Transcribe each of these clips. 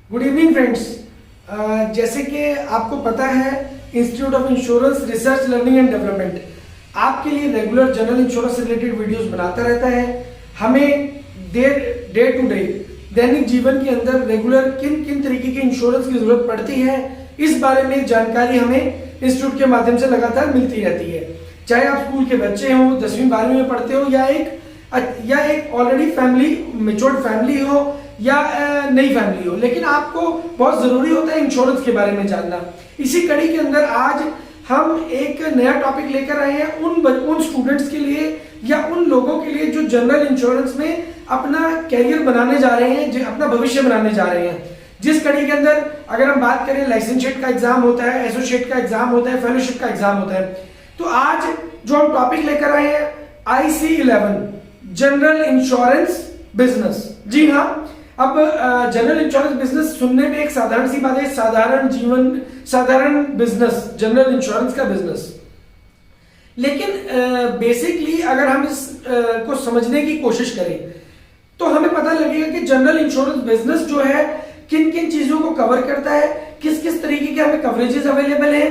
Good evening friends. जैसे कि आपको पता है institute of insurance research learning and development आपके लिए रेगुलर जनरल इंश्योरेंस से रिलेटेड वीडियोस बनाता रहता है। हमें डे टू डे दैनिक जीवन के अंदर रेगुलर किन किन तरीके के इंश्योरेंस की जरूरत पड़ती है, इस बारे में जानकारी हमें इंस्टीट्यूट के माध्यम से लगातार मिलती रहती है। चाहे आप स्कूल के बच्चे हो, 10वीं 12वीं में पढ़ते हो, या एक ऑलरेडी मैच्योर्ड फैमिली हो या नई फैमिली हो, लेकिन आपको बहुत जरूरी होता है इंश्योरेंस के बारे में जानना। इसी कड़ी के अंदर आज हम एक नया टॉपिक लेकर आए हैं उन स्टूडेंट्स के लिए या उन लोगों के लिए जो जनरल इंश्योरेंस में अपना कैरियर बनाने जा रहे हैं, जो अपना भविष्य बनाने जा रहे हैं। जिस कड़ी के अंदर अगर हम बात करें, लाइसेंशिएट का एग्जाम होता है, एसोसिएट का एग्जाम होता है, फेलोशिप का एग्जाम होता है। तो आज जो हम टॉपिक लेकर आए हैं IC11 जनरल इंश्योरेंस बिजनेस। जी हाँ, अब जनरल इंश्योरेंस बिजनेस सुनने में एक साधारण सी बात है, साधारण बिजनेस, जनरल इंश्योरेंस का बिजनेस। लेकिन बेसिकली अगर हम इस को समझने की कोशिश करें तो हमें पता लगेगा कि जनरल इंश्योरेंस बिजनेस जो है किन किन चीजों को कवर करता है, किस किस तरीके के हमें कवरेजेस अवेलेबल है,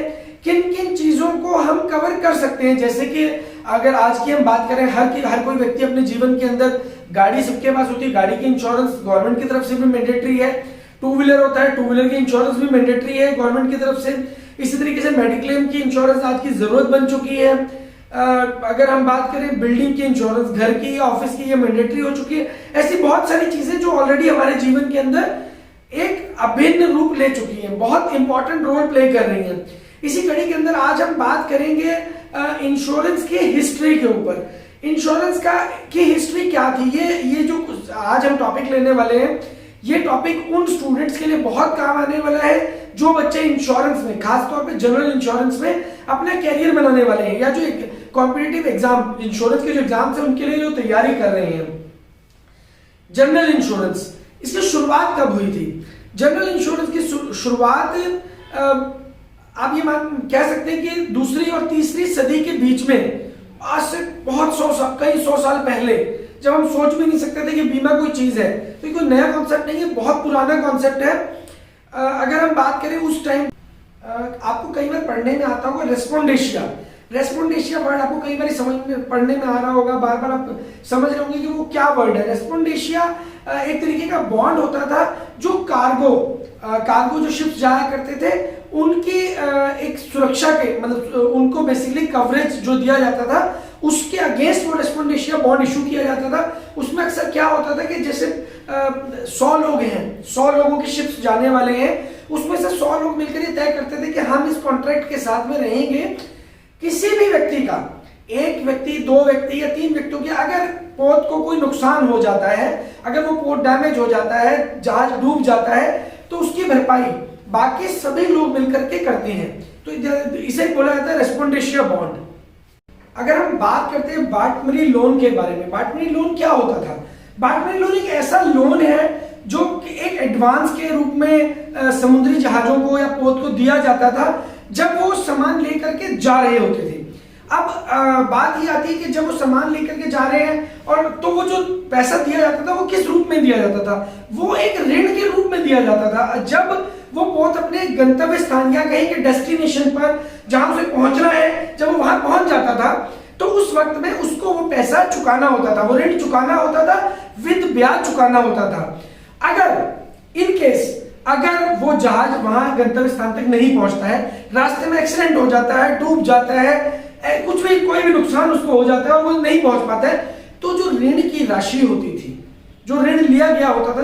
किन किन चीजों को हम कवर कर सकते हैं। जैसे कि अगर आज की हम बात करें, हर कोई व्यक्ति अपने जीवन के अंदर गाड़ी सबके पास होती है, गाड़ी की इंश्योरेंस गवर्नमेंट की तरफ से भी मैंडेटरी है। टू व्हीलर होता है, टू व्हीलर की इंश्योरेंस भी मैंडेटरी है गवर्नमेंट की तरफ से। इसी तरीके से मेडिक्लेम की इंश्योरेंस आज की जरूरत बन चुकी है। अगर हम बात करें बिल्डिंग की इंश्योरेंस, घर की या ऑफिस की, ये मैंडेटरी हो चुकी है। ऐसी बहुत सारी चीजें जो ऑलरेडी हमारे जीवन के अंदर एक अभिन्न रूप ले चुकी है, बहुत इंपॉर्टेंट रोल प्ले कर रही है। इसी कड़ी के अंदर आज हम बात करेंगे इंश्योरेंस की हिस्ट्री के ऊपर। इंश्योरेंस की हिस्ट्री क्या थी, ये जो आज हम टॉपिक लेने वाले हैं, ये टॉपिक उन स्टूडेंट्स के लिए बहुत काम आने वाला है जो बच्चे इंश्योरेंस में, खासतौर पे जनरल इंश्योरेंस में अपना कैरियर बनाने वाले हैं, या जो कॉम्पिटिटिव एग्जाम इंश्योरेंस के जो एग्जाम्स हैं उनके लिए जो तैयारी कर रहे हैं। जनरल इंश्योरेंस, इसकी शुरुआत कब हुई थी? जनरल इंश्योरेंस की शुरुआत आप ये कह सकते हैं कि दूसरी और तीसरी सदी के बीच में, आज से कई सौ साल पहले, जब हम सोच भी नहीं सकते थे कि बीमा कोई चीज है। तो कोई नया कॉन्सेप्ट नहीं है, बहुत पुराना कॉन्सेप्ट है। अगर हम बात करें उस टाइम, आपको कई बार पढ़ने में आता होगा रेस्पोंडेशिया वर्ड आपको कई बार पढ़ने में आ रहा होगा, बार बार आप समझ रहे होंगे कि वो क्या वर्ड है। रेस्पोंडेशिया एक तरीके का बॉन्ड होता था जो कार्गो जो शिप्स जाया करते थे उनकी एक सुरक्षा के, मतलब उनको बेसिकली कवरेज जो दिया जाता था उसके अगेंस्ट वो रेस्पोंडेशिया बॉन्ड इशू किया जाता था। उसमें अक्सर क्या होता था कि जैसे 100 लोग हैं, 100 लोगों की शिप्स जाने वाले हैं, उसमें से 100 लोग मिलकर ये तय करते थे कि हम इस कॉन्ट्रैक्ट के साथ में रहेंगे। किसी भी व्यक्ति का, एक व्यक्ति, 2 व्यक्ति या 3 व्यक्तियों की अगर पोत को कोई नुकसान हो जाता है, अगर वो पोत डैमेज हो जाता है, जहाज डूब जाता है, तो उसकी भरपाई बाकी सभी लोग मिलकर के करते हैं। तो इसे बोला जाता है रेस्पोंडेशिया बॉन्ड। अगर हम बात करते हैं बार्टमरी लोन के बारे में, बार्टमरी लोन क्या होता था? बार्टमरी लोन एक ऐसा लोन है जो एक एडवांस के रूप में समुद्री जहाजों को या पोत को दिया जाता था जब वो सामान लेकर के जा रहे होते थे। अब बात ये आती है कि जब वो सामान लेकर के जा रहे हैं, और तो वो जो पैसा दिया जाता था वो किस रूप में दिया जाता था? वो एक ऋण के रूप में दिया जाता था। जब वो पोत अपने गंतव्य स्थान या कहीं के डेस्टिनेशन पर जहां उसे पहुंचना है, जब वो वहां पहुंच जाता था, तो उस वक्त में उसको वो पैसा चुकाना होता था, वो ऋण चुकाना होता था, विद ब्याज चुकाना होता था। अगर इन केस अगर वो जहाज वहां गंतव्य स्थान तक नहीं पहुंचता है, रास्ते में एक्सीडेंट हो जाता है, डूब जाता है, कुछ भी कोई भी नुकसान उसको हो जाता है और वो नहीं पहुंच पाता है, तो जो ऋण की राशि होती थी, जो ऋण लिया गया होता था,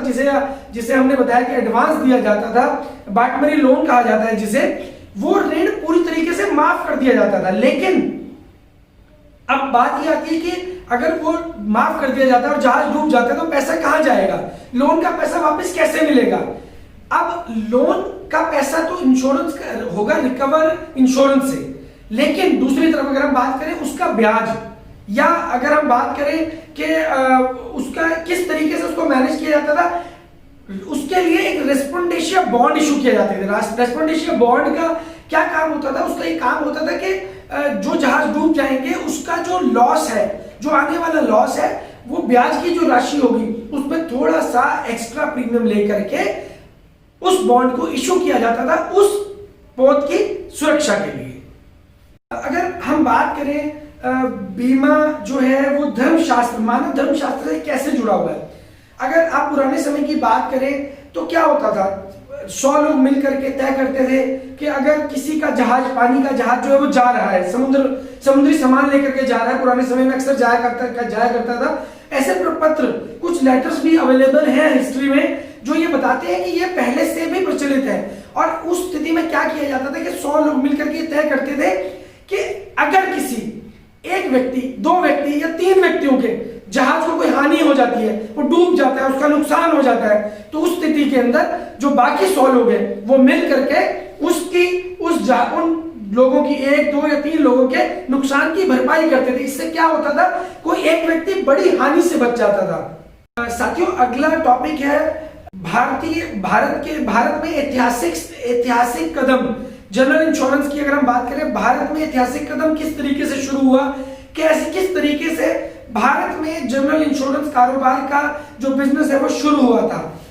जिसे हमने बताया कि एडवांस दिया जाता था, बार्टमरी लोन कहा जाता है जिसे, वो ऋण पूरी तरीके से माफ कर दिया जाता था। लेकिन अब बात यह आती है कि अगर वो माफ कर दिया जाता है और जहाज डूब जाता है तो पैसा कहां जाएगा? लोन का पैसा वापस कैसे मिलेगा? अब लोन का पैसा तो इंश्योरेंस होगा, रिकवर इंश्योरेंस से, लेकिन दूसरी तरफ अगर हम बात करें उसका ब्याज, या अगर हम बात करें कि उसका किस तरीके से उसको मैनेज किया जाता था, उसके लिए एक रेस्पोंडेशिया बॉन्ड इशू किए जाते थे। रेस्पोंडेशिया बॉन्ड का क्या काम होता था? उसका एक काम होता था कि जो जहाज डूब जाएंगे उसका जो लॉस है, जो आने वाला लॉस है, वो ब्याज की जो राशि होगी उसमें थोड़ा सा एक्स्ट्रा प्रीमियम लेकर के बॉन्ड को इशू किया जाता था उस पौध की सुरक्षा के लिए। अगर हम बात करें बीमा जो है वो धर्मशास्त्र, मानव धर्मशास्त्र से कैसे जुड़ा हुआ है। अगर आप पुराने समय की बात करें तो क्या होता था, 100 लोग मिलकर के तय करते थे कि अगर किसी का जहाज, पानी का जहाज जो है वो जा रहा है, समुद्री सामान लेकर के जा रहा है, पुराने समय में अक्सर जाया करता था। ऐसे पत्र, कुछ लेटर्स भी अवेलेबल हैं हिस्ट्री में जो ये बताते हैं कि ये पहले से भी प्रचलित है। और उस स्थिति में क्या किया जाता था कि 100 लोग मिलकर के तय करते थे कि अगर किसी एक व्यक्ति, 2 व्यक्ति या 3 व्यक्तियों के जहाज को कोई हानि हो जाती है, वो डूब जाता है, उसका नुकसान हो जाता है, तो उस स्थिति के अंदर जो बाकी 100 लोग हैं वो मिल करके उन लोगों की 1, 2 या 3 लोगों के नुकसान की भरपाई करते थे। इससे क्या होता था, कोई एक व्यक्ति बड़ी हानि से बच जाता था। साथियों, अगला टॉपिक है भारत में ऐतिहासिक कदम जनरल इंश्योरेंस की। अगर हम बात करें भारत में ऐतिहासिक कदम किस तरीके से शुरू हुआ, किस तरीके से भारत में जनरल इंश्योरेंस कारोबार का जो बिजनेस है वो शुरू हुआ था।